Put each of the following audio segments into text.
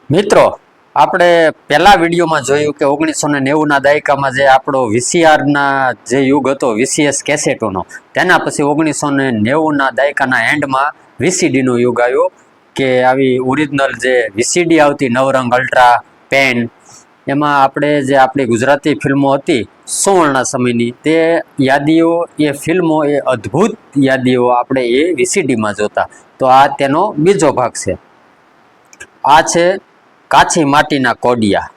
મિત્રો, આપણે પહેલા વિડીયોમાં જોયું કે 1990ના દાયકામાં જે આપણો વીસીઆરના જે યુગ હતો, વીસીએસ કેસેટોનો, તેના પછી 1990ના દાયકાના એન્ડમાં વીસીડીનો યુગ આવ્યો કે આવી ઓરિજિનલ જે વીસીડી આવતી નવરંગ અલ્ટ્રા પેન, એમાં આપણે જે આપણી ગુજરાતી ફિલ્મો હતી સુવર્ણ સમયની, તે યાદીઓ, એ ફિલ્મો, એ અદ્ભુત યાદીઓ આપણે એ વીસીડીમાં જોતા. તો આ તેનો બીજો ભાગ છે. આ છે કાચી માટીના કોડિયા.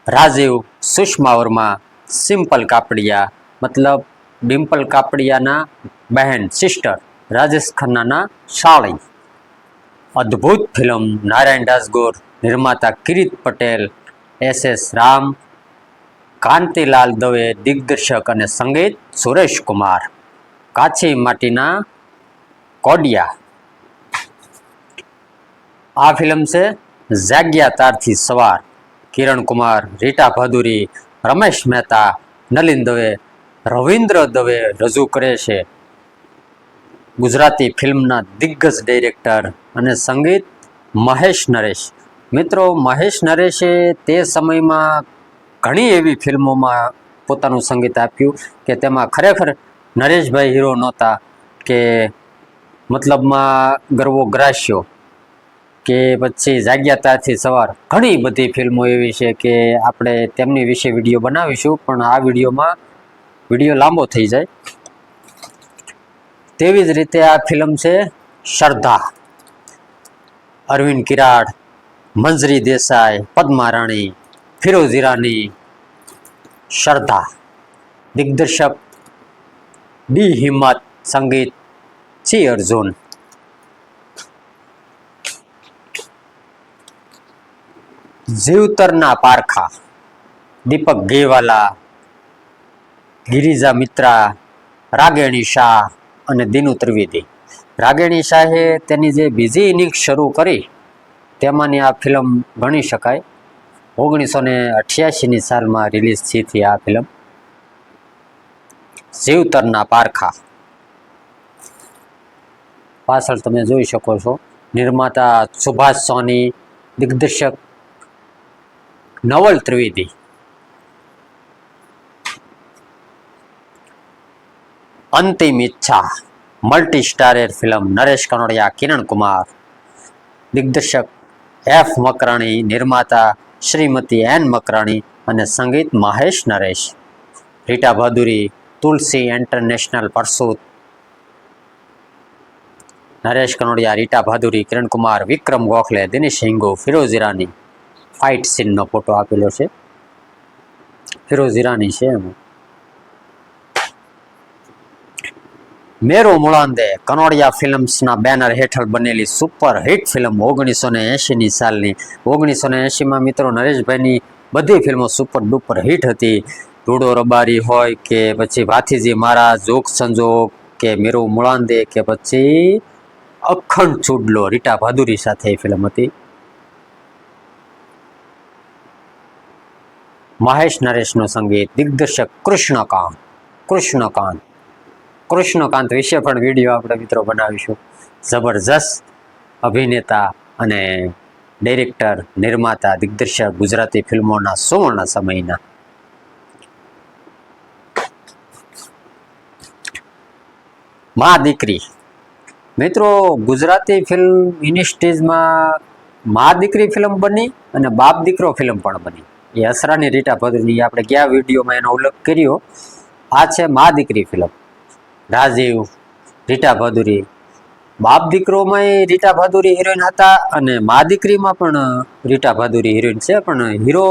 રાજીવ, સુષ્મા વર્મા, સિમ્પલ કાપડિયા, મતલબ ડિમ્પલ કાપડિયાના બહેન, સિસ્ટર, રાજેશ ખન્નાના સાળી. અદ્ભુત ફિલ્મ. નારાયણ દાસગુર, નિર્માતા કિરીટ પટેલ, એસ રામ, કાંતિલાલ દવે, દિગ્દર્શક અને સંગીત સુરેશ કુમાર. કાચી માટીના કોડિયા. આ ફિલ્મ છે જાગ્યા તારથી સવાર. કિરણ કુમાર, રીટા ભાદુરી, રમેશ મહેતા, નલિન દવે, રવિન્દ્ર દવે રજૂ કરે છે. ગુજરાતી ફિલ્મના દિગ્ગજ ડાયરેક્ટર અને સંગીત મહેશ નરેશ. મિત્રો, મહેશ નરેશે તે સમયમાં ઘણી એવી ફિલ્મોમાં પોતાનું સંગીત આપ્યું કે તેમાં ખરેખર નરેશભાઈ હીરો નહોતા, કે મતલબમાં ગરવો ગ્રાસ્યો, કે પછી જાગ્યા તારથી સવાર. ઘણી બધી ફિલ્મો એવી છે કે આપણે તેમની વિશે વિડીયો બનાવીશું, પણ આ વિડીયો લાંબો થઈ જાય. તેવી જ રીતે આ ફિલ્મ છે શ્રદ્ધા. અરવિંદ કિરાડ, મંજરી દેસાઈ, પદ્મા રાણી, ફિરોઝ ઈરાની. શ્રદ્ધા. દિગ્દર્શક ડી હિમ્મત, સંગીત સી અર્જુન. જીવતરના પારખા. દીપક ઘેવાલા, ગિરિજા મિત્રા, રાગેણી શાહ અને દિનુ ત્રિવેદી. રાગેણી શાહે તેની જે બીજી ઇનિંગ શરૂ કરી, તેમાંની આ ફિલ્મ ગણી શકાય. 1988ની સાલમાં રિલીઝ થઈ હતી આ ફિલ્મ જીવતરના પારખા. પાછળ તમે જોઈ શકો છો. નિર્માતા સુભાષ સોની, દિગ્દર્શક નવલ Trivedi. Antim Ichchha. Multi starrer film. Naresh Kanodia, Kiran Kumar. દિગ્દર્શક એફ મકરાણી, નિર્માતા શ્રીમતી એન મકરાણી અને સંગીત મહેશ નરેશ. રીટા ભાદુરી, તુલસી ઇન્ટરનેશનલ પરસુત. નરેશ કનોડિયા, રીટા ભાદુરી, કિરણ કુમાર, વિક્રમ ગોખલે, દિનેશ હિંગુ, ફિરોઝ ઈરાની. ફાઇટ સીનનો ફોટો આપેલો છે. ફિરોઝ ઈરાની છે એમાં. મેરો મુળાંદે કનોડિયા ફિલ્મ્સના બેનર હેઠળ બનેલી સુપર હિટ ફિલ્મ 1980ની સાલની. 1980માં મિત્રો નરેશભાઈની બધી ફિલ્મો સુપર ડુપર હિટ હતી. રૂડો રબારી હોય કે પછી ભાથીજી મારા, જોગ સંજોગ કે મેરો મુળાંદે કે પછી અખંડ ચૂડલો, રીટા ભાદુરી સાથે એ ફિલ્મ હતી. મહેશ નરેશનું સંગીત. દિગ્દર્શક કૃષ્ણકાંત વિશે પણ વિડીયો આપણે મિત્રો બનાવીશું. જબરજસ્ત અભિનેતા અને ડાયરેક્ટર, નિર્માતા, દિગ્દર્શક ગુજરાતી ફિલ્મોના સુવર્ણ સમયના. મા દીકરી. મિત્રો, ગુજરાતી ફિલ્મ ઇન્ડસ્ટ્રીઝમાં મા દીકરી ફિલ્મ બની અને બાપ દીકરો ફિલ્મ પણ બની. એ અસરાની, રીટા ભાદુરીની આપણે ગયા વિડીયોમાં એનો ઉલ્લેખ કર્યો. આ છે મા દીકરી ફિલ્મ. રાજીવ, રીટા ભાદુરી. બાપ દીકરોમાં રીટા ભાદુરી હિરોઈન હતા અને મા દીકરીમાં પણ રીટા ભાદુરી હિરોઈન છે, પણ હીરો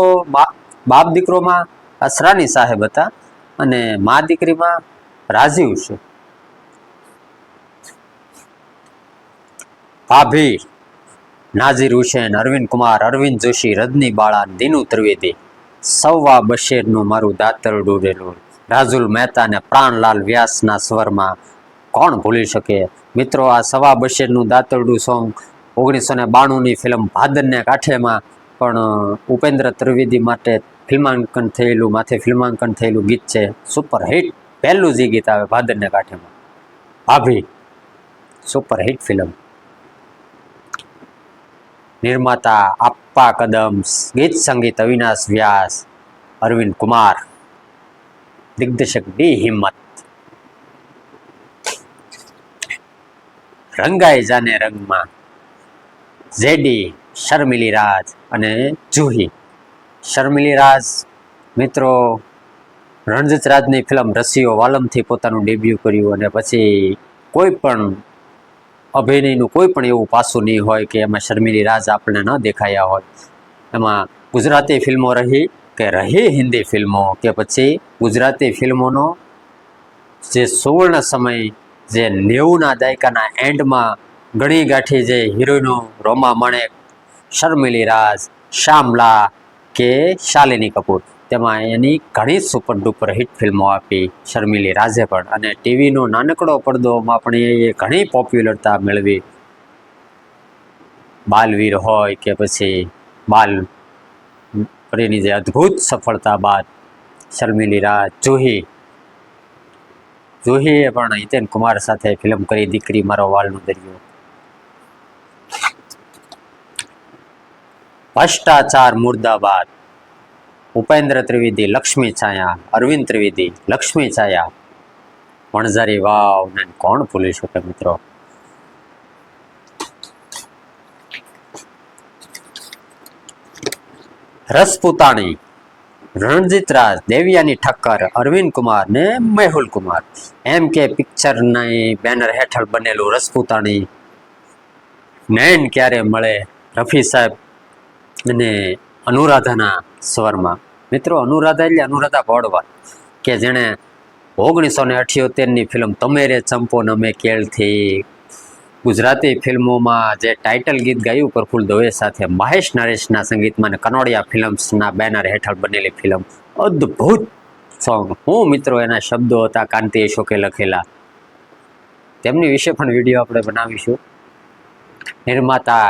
બાપ દીકરોમાં અસરાની સાહેબ હતા અને મા દીકરીમાં રાજીવ છે. ભાભી. નાઝીર હુસેન, અરવિંદ કુમાર, અરવિંદ જોશી, રજની બાળા, દિનુ ત્રિવેદી. સવા બશેરનું મારું દાતરડું રેલું. રાજુલ મહેતા ને પ્રાણલાલ વ્યાસના સ્વરમાં. કોણ ભૂલી શકે મિત્રો આ સવા બશેરનું દાતરડું સોંગ. 1992ની ફિલ્મ ભાદરને કાંઠેમાં પણ ઉપેન્દ્ર ત્રિવેદી માટે ફિલ્માંકન થયેલું ગીત છે. સુપર હિટ પહેલું જે ગીત આવે ભાદરને કાંઠેમાં. ભાભી સુપર હિટ ફિલ્મ. નિર્માતા અપ્પા કદમ, ગીત સંગીત અવિનાશ વ્યાસ, અરવિંદ કુમાર, દિગ્દર્શક ડી હિંમત. રંગાઈ જાને રંગમાં જેડી, શર્મિલી રાજ અને જુહી. શર્મિલી રાજ મિત્રો રણજીત રાજની ફિલ્મ રસિયો વાલમથી પોતાનું ડેબ્યુ કર્યું અને પછી કોઈ પણ અભિનયનું કોઈ પણ એવું પાસું નહીં હોય કે એમાં શર્મિલી રાજ આપણને ન દેખાયા હોય. એમાં ગુજરાતી ફિલ્મો રહી કે રહી હિન્દી ફિલ્મો કે પછી ગુજરાતી ફિલ્મોનો જે સુવર્ણ સમય, જે 90ના દાયકાના એન્ડમાં ગણી ગાંઠી જે હિરોઈનો રોમા માણેક, શર્મિલી રાજ, શ્યામલા કે શાલિની કપૂર, તેમાં એની ઘણી સુપર ડુપર હિટ ફિલ્મો આપી શર્મિલી રાજે પણ, અને ટીવીનો નાનકડો પડદોમાં પણ એ ઘણી પોપ્યુલરતા મેળવી. બાલવીર હોય કે પછી બાલ પરીની જે અદ્ભુત સફળતા બાદ શર્મિલી રાજ, જુહીએ પણ હિતેન કુમાર સાથે ફિલ્મ કરી દીકરી મારો વાલનો દરિયો. ભ્રષ્ટાચાર મુર્દાબાદ, ઉપેન્દ્ર ત્રિવેદી લક્ષ્મી છાયા, અરવિંદ ત્રિવેદી લક્ષ્મી છાયા, વણઝારી વાવ ને કોણ ભૂલી શકે મિત્રો. રસપુતાણી, રણજીત રાજ, દેવયાની ઠક્કર, અરવિંદ કુમાર ને મેહુલ કુમાર. એમ કે પિક્ચરની બેનર હેઠળ બનેલું રસપુતાણી. નૈન ક્યારે મળે, રફી સાહેબ અને અનુરાધાના સ્વરમાં. મિત્રો અનુરાધા એટલે અનુરાધા ભોળવાડ કે જેણે 1978ની ફિલ્મ તમે રે ચંપો નમે કેળથી ગુજરાતી ફિલ્મોમાં જે ટાઇટલ ગીત ગાયું પ્રફુલ્લ દવે સાથે મહેશ નરેશના સંગીતમાં અને કનોડિયા ફિલ્મ્સના બેનર હેઠળ બનેલી ફિલ્મ. અદ્ભુત સોંગ. હું મિત્રો એના શબ્દો હતા કાંતિ અશોકે લખેલા. તેમની વિશે પણ વિડીયો આપણે બનાવીશું. નિર્માતા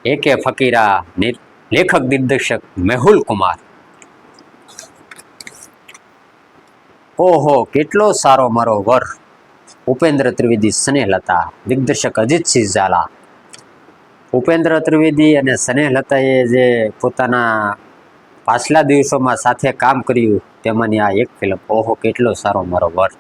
AK ફકીરા, લેખક દિગ્દર્શક મેહુલ કુમાર. ઓહો કેટલો સારો મારો વર, ઉપેન્દ્ર ત્રિવેદી, સ્નેહલતા, દિગ્દર્શક અજીતસિંહ ઝાલા. ઉપેન્દ્ર ત્રિવેદી અને સ્નેહલતાએ જે પોતાના પાછલા દિવસોમાં સાથે કામ કર્યું તેમાંની આ એક ફિલ્મ, ઓહો કેટલો સારો મારો વર.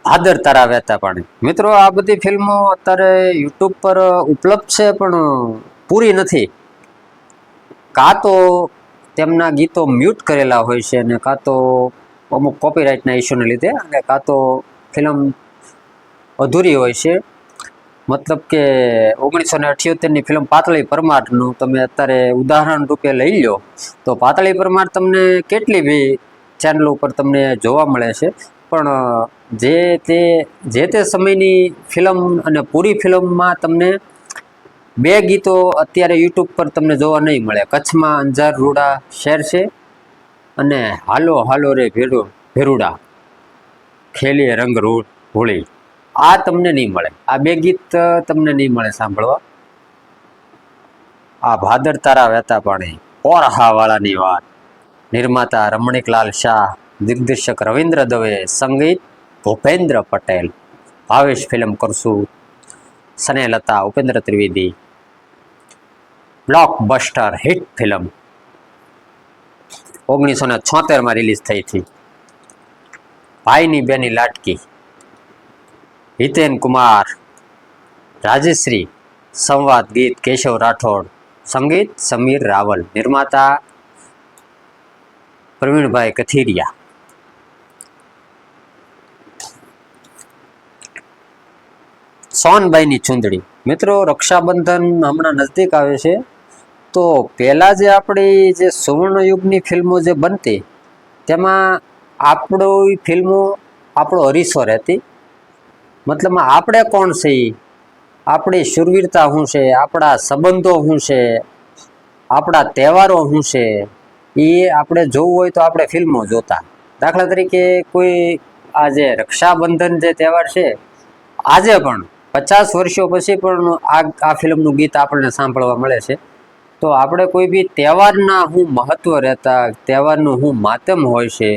ભાદર તારા વહેતા પાણી. મિત્રો આ બધી ફિલ્મો અત્યારે યુટ્યુબ પર ઉપલબ્ધ છે પણ પૂરી નથી. કાં તો તેમના ગીતો મ્યુટ કરેલા હોય છે અને કાં તો અમુક કોપીરાઇટના ઇસ્યુને લીધે, અને કાં તો ફિલ્મ અધૂરી હોય છે. મતલબ કે 1978ની ફિલ્મ પાતળી પરમારનું તમે અત્યારે ઉદાહરણ રૂપે લઈ લો તો પાતળી પરમાર તમને કેટલી બી ચેનલ ઉપર તમને જોવા મળે છે, પણ જે તે સમયની ફિલ્મ અને પૂરી ફિલ્મમાં તમને બે ગીતો અત્યારે યુટ્યુબ પર તમને જોવા નહીં મળે. કચ્છમાં અંજાર રૂડા શહેર છે અને હાલો હાલો રે ભેરુડા ખેલીએ રંગ હોળી, આ તમને નહીં મળે. આ બે ગીત તમને નહીં મળે સાંભળવા. આ ભાદર તારા વહેતા પાણી, ઓરહા વાળાની વાત. નિર્માતા રમણીકલાલ શાહ, દિગ્દર્શક રવિન્દ્ર દવે, સંગીત ભૂપેન્દ્ર પટેલ. ભાવેશ ફિલ્મ કરશું, Snehlata, Upendra Trivedi. Blockbuster hit film 1976માં રિલીઝ થઈ હતી. ભાઈની બેની લાટકી, હિતેન કુમાર, રાજશ્રી, સંવાદ ગીત કેશવ રાઠોડ, સંગીત સમીર રાવલ. નિર્માતા પ્રવીણભાઈ કથિરિયા. સોનબાઈની ચૂંદડી. મિત્રો રક્ષાબંધન હમણાં નજદીક આવે છે તો પહેલાં જે આપણી જે સુવર્ણયુગની ફિલ્મો જે બનતી તેમાં આપણી ફિલ્મો આપણો હરીસો રહેતી. મતલબમાં આપણે કોણ છે, આપણી શૂરવીરતા શું છે, આપણા સંબંધો શું છે, આપણા તહેવારો શું છે, એ આપણે જોવું હોય તો આપણે ફિલ્મો જોતા. દાખલા તરીકે કોઈ આ જે રક્ષાબંધન જે તહેવાર છે આજે પણ 50 વર્ષો પછી પણ આ ફિલ્મનું ગીત આપણને સાંભળવા મળે છે. તો આપણે કોઈ બી તહેવારના શું મહત્વ રહેતા, તહેવારનું શું માતમ હોય છે,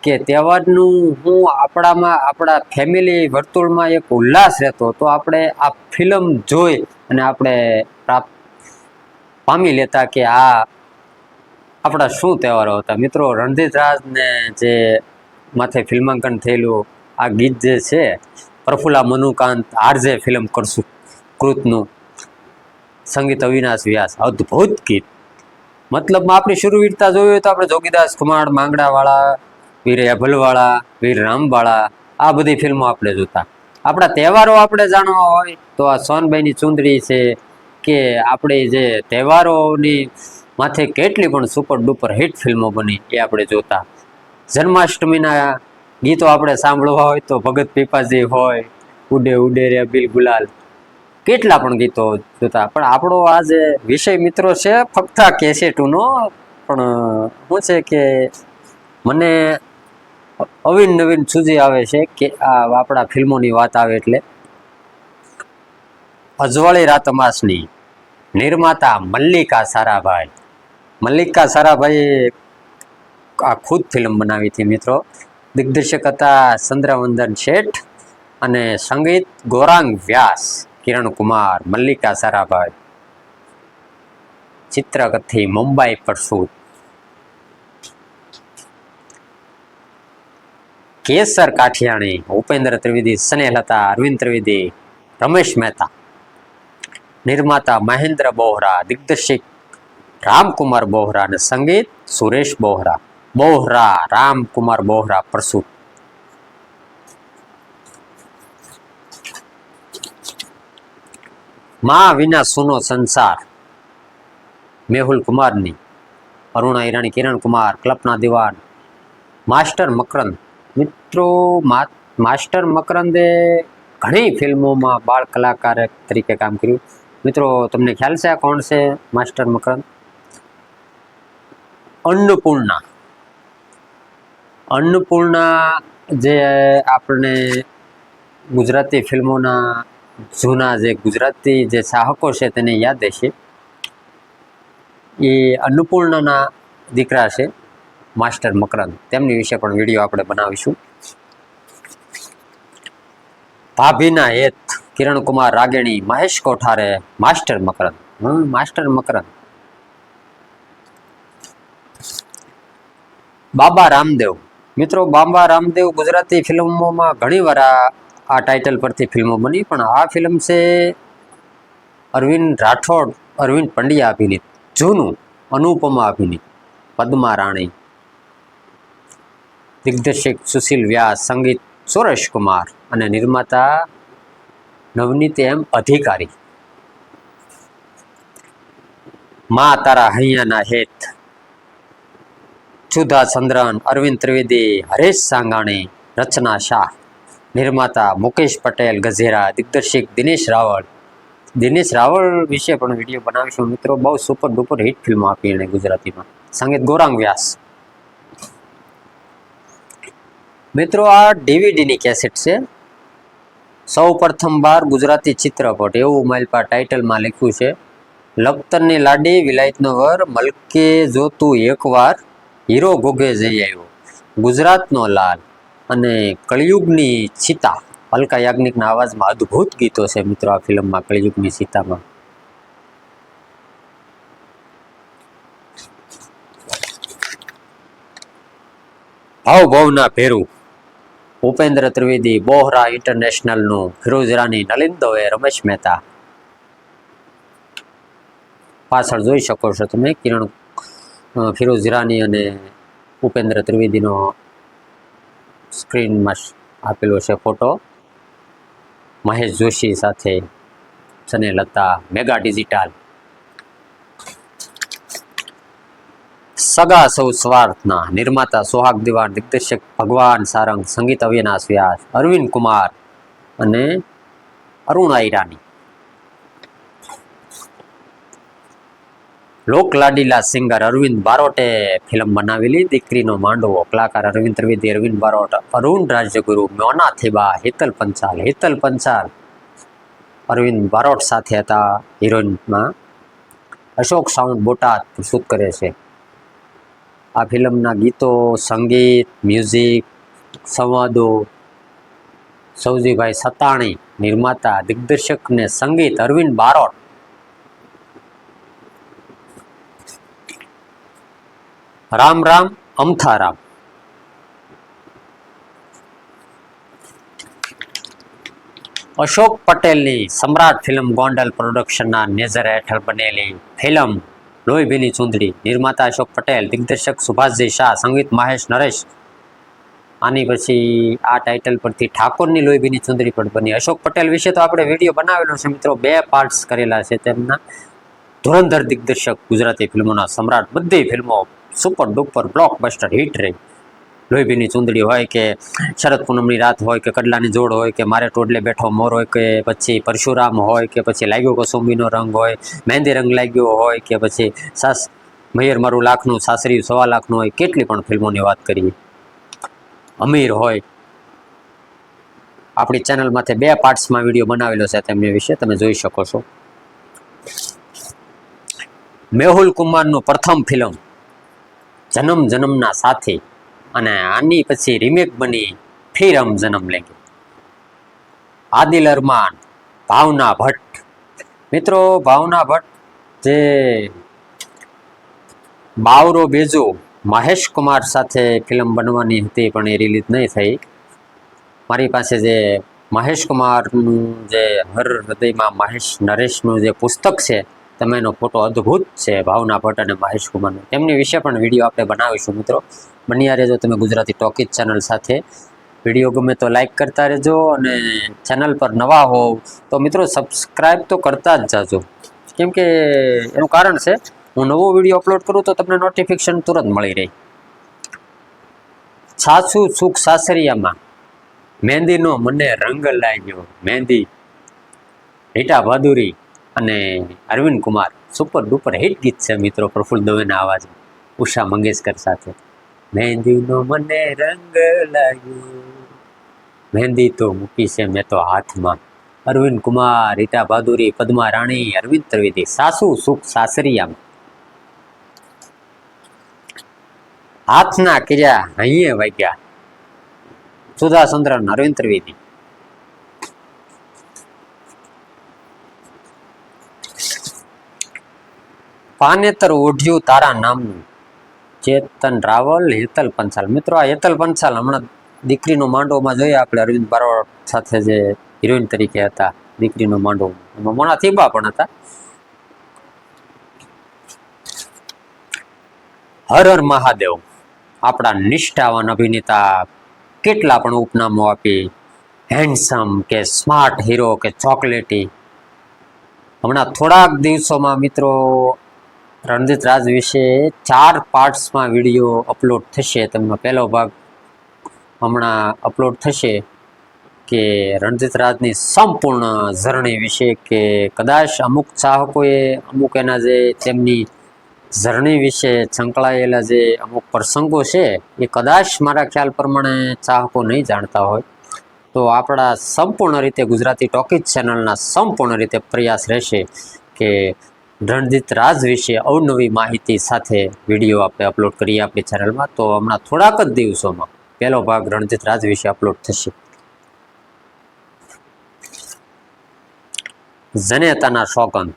કે તહેવારનું હું આપણા ફેમિલી વર્તુળમાં એક ઉલ્લાસ રહેતો, તો આપણે આ ફિલ્મ જોઈ અને આપણે પામી લેતા કે આ આપણા શું તહેવારો હતા. મિત્રો, રણજીત રાજને જે માથે ફિલ્માંકન થયેલું આ ગીત જે છે, પ્રફુલ્લા મનુકાંત આરજે ફિલ્મ કરશું કૃતનું સંગીત અવિનાશ વ્યાસ, અદ્ભુત ગીત. મતલબમાં આપણી શુરવીરતા જોઈ હોય તો આપણે જોગીદાસ કુમાર માંગડાવાળા, વીર અભલવાળા, વીર રામવાળા, આ બધી ફિલ્મો આપણે જોતા. આપણા તહેવારો આપણે જાણવા હોય તો આ સોનબાઈની ચુંદડી છે, કે આપણે જે તહેવારોની માથે કેટલી પણ સુપર ડુપર હિટ ફિલ્મો બની એ આપણે જોતા. જન્માષ્ટમીના ગીતો આપણે સાંભળવા હોય તો ભગત પીપાજી હોય, ઉડે ઉડે રે બિલ ગુલાલ, કેટલા પણ ગીતો જોતા. પણ આપણો આ જે વિષય મિત્રો છે ફક્ત કેસેટનો, પણ શું છે કે મને અવિન નવીન સૂઝી આવે છે કે આ આપણા ફિલ્મોની વાત આવે એટલે. અજવાળી રાતમાસની નિર્માતા મલ્લિકા સારાભાઈ. મલ્લિકા સારાભાઈ આ ખુદ ફિલ્મ બનાવી હતી મિત્રો. દિગ્દર્શક હતા ચંદ્રવંદન શેઠ અને સંગીત ગૌરાંગ વ્યાસ, કિરણ કુમાર, મલ્લિકા સારાભાઈ. ચિત્રકથથી મુંબઈ પરસુત. કેસર કાઠિયાણી, ઉપેન્દ્ર ત્રિવેદી, સ્નેહલતા, અરવિંદ ત્રિવેદી, રમેશ મહેતા. નિર્માતા મહેન્દ્ર બોહરા, દિગ્દર્શક રામકુમાર બોહરા અને સંગીત સુરેશ બોહરા. બોહરા રામકુમાર બોહરા પરસુત. માં વિના સૂનો સંસાર, મેહુલ કુમારની, અરુણા ઈરાણી, કિરણ કુમાર, કલ્પના દિવાન. માસ્ટર મકરંદ. મિત્રો, માસ્ટર મકરંદે ઘણી ફિલ્મોમાં બાળ કલાકાર તરીકે કામ કર્યું. મિત્રો, તમને ખ્યાલ છે આ કોણ છે માસ્ટર મકરંદ? અન્નપૂર્ણા. અન્નપૂર્ણા જે આપણને ગુજરાતી ફિલ્મોના જૂના જે ગુજરાતી જે ચાહકો છે તેને યાદ હશે. એ અન્નપૂર્ણાના દીકરા છે માસ્ટર મકરંદ. તેમની વિશે પણ વિડીયો આપણે બનાવીશું. ભાભીના હેત, કિરણ કુમાર રાગેણી, મહેશ કોઠારે, માસ્ટર મકરંદ. માસ્ટર મકરંદ. બાબા રામદેવ. મિત્રો, બાબા રામદેવ ગુજરાતી ફિલ્મોમાં ઘણી વાર આ ટાઇટલ પરથી ફિલ્મો બની, પણ આ ફિલ્મ છે અરવિંદ રાઠોડ, અરવિંદ પંડ્યા અભિનીત, જૂનું, અનુપમા અભિનીત, પદ્મા રાણી. દિગ્દર્શક સુશીલ વ્યાસ, સંગીત સુરેશ કુમાર અને નિર્માતા નવનીત એમ અધિકારી. મા તારા હૈયાના હેત, સુધા ચંદ્રન, અરવિંદ ત્રિવેદી, હરેશ સાંગાણી, રચના શાહ. નિર્માતા મુકેશ પટેલ ગજેરા. દિગ્દર્શક દિનેશ રાવળ. દિનેશ રાવળ વિશે પણ વિડીયો બનાવીશું મિત્રો. બહુ સુપર ડુપર હિટ ફિલ્મો આપી એને ગુજરાતીમાં. સંગીત ગૌરાંગ વ્યાસ. મિત્રો, આ ડીવીડીની કેસેટ છે. સૌ પ્રથમ બાર ગુજરાતી ચિત્રપટ એવું માલપા ટાઇટલમાં લખ્યું છે. લખતરની લાડી, વિલાયતનો વર, મલકે જો તું એકવાર, હીરો ગોગે જઈ આવ્યો, ગુજરાતનો લાલ અને કળિયુગની સીતા. અલકા યાજ્ઞિકના અવાજમાં અદ્ભુત ગીતો છે મિત્રો આ ફિલ્મમાં, કળિયુગની સીતામાં. ભાવ ભાવના ભેરું, ઉપેન્દ્ર ત્રિવેદી, બોહરા ઇન્ટરનેશનલનું, ફિરોઝ ઈરાની, નલિન દવે, રમેશ મહેતા. પાછળ જોઈ શકો છો તમે કિરણ, ફિરોઝ ઈરાની અને ઉપેન્દ્ર ત્રિવેદીનો સ્ક્રીનમાં આપેલો છે ફોટો. મહેશ જોશી સાથે સ્નેહલતા, મેગા ડિજિટલ. સગા સૌ સ્વાર્થના. નિર્માતા સોહાગ દિવાન, દિગ્દર્શક ભગવાન સારંગ, સંગીત અવિનાશ વ્યાસ, અરવિંદ કુમાર અને અરુણા ઈરાની. લોકલાડીલા સિંગર અરવિંદ બારોટે ફિલ્મ બનાવેલી. દીકરીનો માંડવો. કલાકાર અરવિંદ ત્રિવેદી, અરવિંદ બારોટ, અરુણ રાજ્યગુરુ, મોના થેબા, હેતલ પંચાલ. હેતલ પંચાલ અરવિંદ બારોટ સાથે હતા હિરોઈનમાં. અશોક સાઉન્ડ બોટાદ પ્રસ્તુત કરે છે. આ ફિલ્મના ગીતો, સંગીત, મ્યુઝિક, સંવાદો સૌજીભાઈ સતાણી, નિર્માતા, દિગ્દર્શક ને સંગીત અરવિંદ બારોટ. રામ રામ અમથારામ. અશોક પટેલની સમ્રાટ ફિલ્મ ગોંડલ પ્રોડક્શનના નેઝર હેઠળ બનેલી ફિલ્મ લોહી ભીની ચૂંદડી. નિર્માતા અશોક પટેલ, દિગ્દર્શક સુભાષજી શાહ, સંગીત મહેશ નરેશ. આની પછી આ ટાઇટલ પરથી ઠાકોરની લોહી ભીની ચૂંદડી પણ બની. અશોક પટેલ વિશે તો આપણે વિડીયો બનાવેલો છે મિત્રો, 2 પાર્ટ્સ કરેલા છે તેમના. ધુરંધર દિગ્દર્શક, ગુજરાતી ફિલ્મોના સમ્રાટ. બધી ફિલ્મો સુપર ડુપર બ્લોકબસ્ટર હિટ રહી. લોહી ભીની ચૂંદડી હોય કે શરદ પૂનમની રાત હોય કે કડલાની જોડ હોય કે મારે ટોડલે બેઠો મોર હોય કે પછી પરશુરામ હોય કે પછી લાગ્યો કસુંબીનો રંગ હોય, મહેંદી રંગ લાગ્યો હોય કે પછી મૈયર મારું લાખનું, સાસરી 1.25 લાખનું હોય, કેટલી પણ ફિલ્મોની વાત કરીએ. અમીર હોય. આપણી ચેનલમાંથી 2 પાર્ટ્સમાં વિડીયો બનાવેલો છે તેમની વિશે, તમે જોઈ શકો છો. મેહુલ કુમારનું પ્રથમ ફિલ્મ જન્મ જન્મના સાથી, અને આની પછી રીમેક બની ફિર હમ જન્મ લેંગે. આદિલ અરમાન, ભાવના ભટ્ટ. મિત્રો ભાવના ભટ્ટ જે બાવરો બેજો મહેશ કુમાર સાથે ફિલ્મ બનવાની હતી પણ એ રિલીઝ નહીં થઈ. મારી પાસે જે મહેશ કુમારનું જે હર હૃદયમાં મહેશ નરેશનું જે પુસ્તક છે, તમે એનો ફોટો અદ્ભુત છે ભાવના ભટ્ટ અને મહેશ કુમારનો. તેમની વિશે પણ વિડીયો આપણે બનાવીશું મિત્રો. બન્યા રહેજો તમે ગુજરાતી ટોકીઝ ચેનલ સાથે. વિડીયો ગમે તો લાઈક કરતા રહેજો, અને ચેનલ પર નવા હોવ તો મિત્રો સબસ્ક્રાઈબ તો કરતા જ જાજો, કેમ કે એનું કારણ છે હું નવો વિડીયો અપલોડ કરું તો તમને નોટિફિકેશન તુરંત મળી રહે. સાસુ સુખ સાસરિયામાં મહેંદીનો મને રંગ લાગ્યો. મહેંદી, રીટા ભાદુરી અને Arvind Kumar. Super duper hit ગીત છે મિત્રો, પ્રફુલ્લ દવેના અવાજ, ઉષા મંગેશકર સાથે. મહેંદીનો મને રંગ લાગ્યો, મહેંદી તો મૂકી છે મેં તો હાથમાં. અરવિંદ કુમાર, રીટા ભાદુરી, પદ્મા રાણી, અરવિંદ ત્રિવેદી. સાસુ સુખ સાસરિયામાં. હાથના કર્યા હૈયે વાગ્યા, સુધાચંદ્રન, અરવિંદ ત્રિવેદી. પાનેતર ઓઢ્યું તારા નામનું, ચેતન રાવલ, હેતલ પંચાલ. મિત્રો આ હેતલ પંચાલ હમણાં દીકરીનો માંડવમાં જોઈએ આપણે, અરવિંદ બારોટ સાથે જે હિરોઈન તરીકે હતા દીકરીનો માંડવો, એમાં મોના થીબા પણ હતા. હર હર મહાદેવ, આપણા નિષ્ઠાવાન અભિનેતા, કેટલા પણ ઉપનામો આપી, હેન્ડસમ કે સ્માર્ટ હીરો કે ચોકલેટી. હમણાં થોડાક દિવસોમાં મિત્રો રણજીત રાજ વિશે 4 પાર્ટ્સમાં વિડીયો અપલોડ થશે. તેમનો પહેલો ભાગ હમણાં અપલોડ થશે કે રણજીત રાજની સંપૂર્ણ ઝરણી વિશે, કે કદાચ અમુક ચાહકોએ અમુક એના જે તેમની ઝરણી વિશે સંકળાયેલા જે અમુક પ્રસંગો છે એ કદાચ મારા ખ્યાલ પ્રમાણે ચાહકો નહીં જાણતા હોય, તો આપણા સંપૂર્ણ રીતે ગુજરાતી ટોકીઝ ચેનલના સંપૂર્ણ રીતે પ્રયાસ રહેશે કે રણજીત રાજ વિશે અવનવી માહિતી સાથે વિડીયો આપણે અપલોડ કરીએ આપણી ચેનલમાં. તો હમણાં થોડાક જ દિવસોમાં પહેલો ભાગ રણજીત રાજ વિશે અપલોડ થશે. જનેતાના શોગન,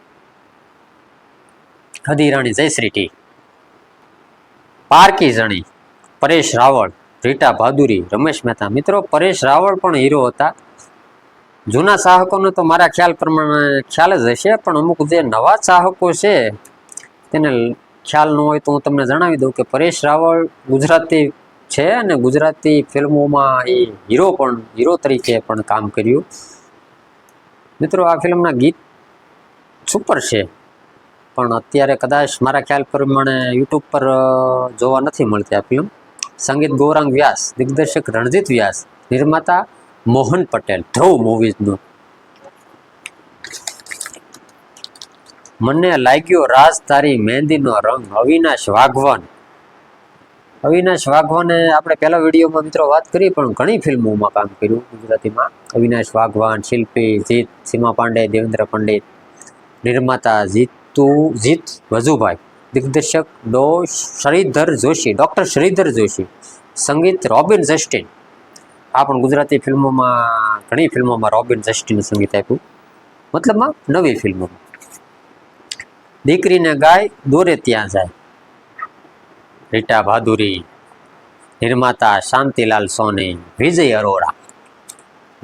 હદીરાણી જયશ્રી ટી, પારકી જણી, પરેશ રાવળ, રીટા ભાદુરી, રમેશ મહેતા. મિત્રો પરેશ રાવળ પણ હીરો હતા. જૂના ચાહકોને તો મારા ખ્યાલ પ્રમાણે ખ્યાલ જ હશે, પણ અમુક જે નવા ચાહકો છે તેને ખ્યાલ ન હોય તો હું તમને જણાવી દઉં કે પરેશ રાવળ ગુજરાતી છે અને ગુજરાતી ફિલ્મોમાં એ હીરો તરીકે પણ કામ કર્યું. મિત્રો આ ફિલ્મના ગીત સુપર છે, પણ અત્યારે કદાચ મારા ખ્યાલ પ્રમાણે યુટ્યુબ પર જોવા નથી મળતી આ ફિલ્મ. સંગીત ગૌરાંગ વ્યાસ, દિગ્દર્શક રણજીત વ્યાસ, નિર્માતા મોહન પટેલ, ધ્રુવ મૂવીઝનું. મને લાગ્યો રાજ તારી મહેંદીનો રંગ, અવિનાશ વાઘવાન. અવિનાશ વાઘવાને આપણે પહેલા વિડીયોમાં મિત્રો વાત કરી, પણ ઘણી ફિલ્મોમાં કામ કર્યું ગુજરાતીમાં. અવિનાશ વાઘવાન, શિલ્પી, જીત, સીમા પાંડે, દેવેન્દ્ર પંડિત. નિર્માતા જીત વજુભાઈ, દિગ્દર્શક ડૉક્ટર શ્રીધર જોશી, સંગીત રોબિન જસ્ટિન. આ પણ ગુજરાતી ફિલ્મોમાં ઘણી ફિલ્મોમાં રોબિન જસ્ટિને સંગીત આપ્યું, મતલબમાં નવી ફિલ્મોમાં. દીકરીને ગાય દોરે ત્યાં જાય, રીટા ભાદુરી. નિર્માતા શાંતિલાલ સોની.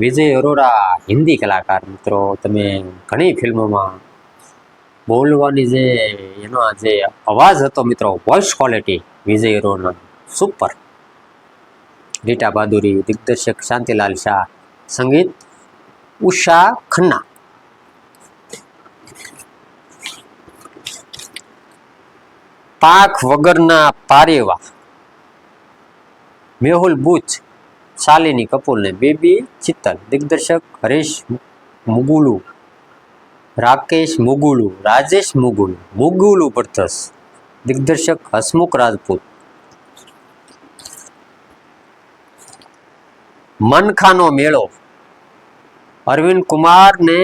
વિજય અરોરા હિન્દી કલાકાર. મિત્રો તમે ઘણી ફિલ્મોમાં બોલવાની એનો જે અવાજ હતો મિત્રો, વોઇસ ક્વોલિટી વિજય અરોરા સુપર. રીટા બહાદુરી. દિગ્દર્શક શાંતિલાલ શાહ, સંગીત ઉષા ખન્ના. પાંખ વગરના પારેવા, મેહુલ બુચ, શાલિની કપૂર ને બેબી ચિત્તલ. દિગ્દર્શક હરીશ મુગુલુ, રાજેશ મુગુલુ બ્રધર્સ. દિગ્દર્શક હસમુખ રાજપૂત. મનખાનો મેળો, અરવિંદ કુમાર ને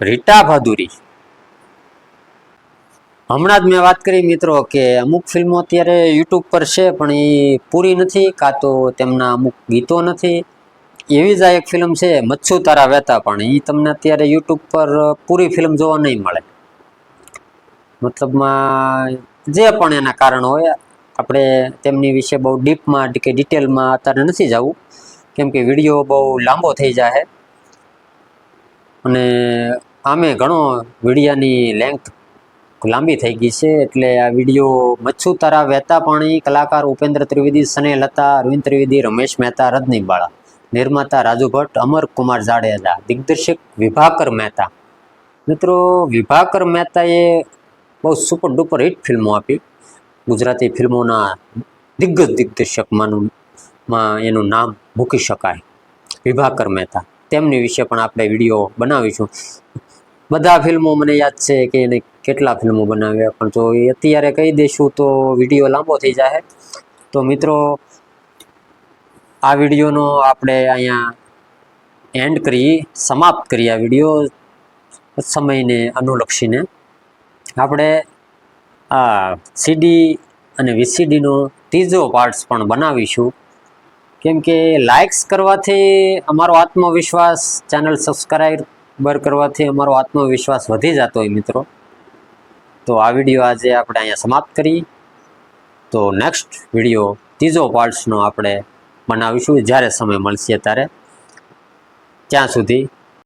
રીટા ભાદુરી. હમણાં જ મેં વાત કરી મિત્રો કે અમુક ફિલ્મો અત્યારે યુટ્યુબ પર છે પણ એ પૂરી નથી, કાં તો તેમના અમુક ગીતો નથી. એવી જ આ એક ફિલ્મ છે મચ્છુ તારા વહેતા, પણ એ તમને અત્યારે યુટ્યુબ પર પૂરી ફિલ્મ જોવા નહીં મળે. મતલબમાં જે પણ એના કારણ હોય, આપણે તેમની વિશે બહુ ડીપમાં કે ડિટેલમાં અત્યારે નથી જવું, કેમ કે વિડીયો બહુ લાંબો થઈ જાય અને આમે ઘણો વિડીયાની લેન્થ લાંબી થઈ ગઈ છે. એટલે આ વિડીયો મચ્છુ તારા વહેતા પાણી, કલાકાર ઉપેન્દ્ર ત્રિવેદી, સ્નેહલતા, અરવિંદ ત્રિવેદી, રમેશ મહેતા, રજની બાળા. નિર્માતા રાજુ ભટ્ટ, અમર કુમાર જાડેજા. દિગ્દર્શક વિભાકર મહેતા. મિત્રો વિભાકર મહેતાએ બહુ સુપર ડુપર હિટ ફિલ્મો આપી. ગુજરાતી ફિલ્મોના દિગ્દર્શકમાં એનું નામ મૂકી શકાય, વિભાકર મહેતા. તેમની વિશે પણ આપણે વિડીયો બનાવીશું. બધા ફિલ્મો મને યાદ છે કે એને કેટલા ફિલ્મો બનાવ્યા, પણ જો એ અત્યારે કહી દઈશું તો વિડીયો લાંબો થઈ જાય. તો મિત્રો આ વિડીયોનો આપણે અહીંયા સમાપ્ત કરી. આ વિડીયો સમયને અનુલક્ષીને આપણે આ સીડી અને વીસીડીનો ત્રીજો પાર્ટ્સ પણ બનાવીશું, કેમ કે લાઇક્સ કરવાથી અમારો આત્મવિશ્વાસ, ચેનલ સબસ્ક્રાઈબર કરવાથી અમારો આત્મવિશ્વાસ વધી જતો હોય મિત્રો. તો આ વિડીયો આજે આપણે અહીંયા સમાપ્ત કરી. તો નેક્સ્ટ વિડીયો ત્રીજો પાર્ટ્સનો આપણે બનાવીશું જ્યારે સમય મળશે ત્યારે. ત્યાં સુધી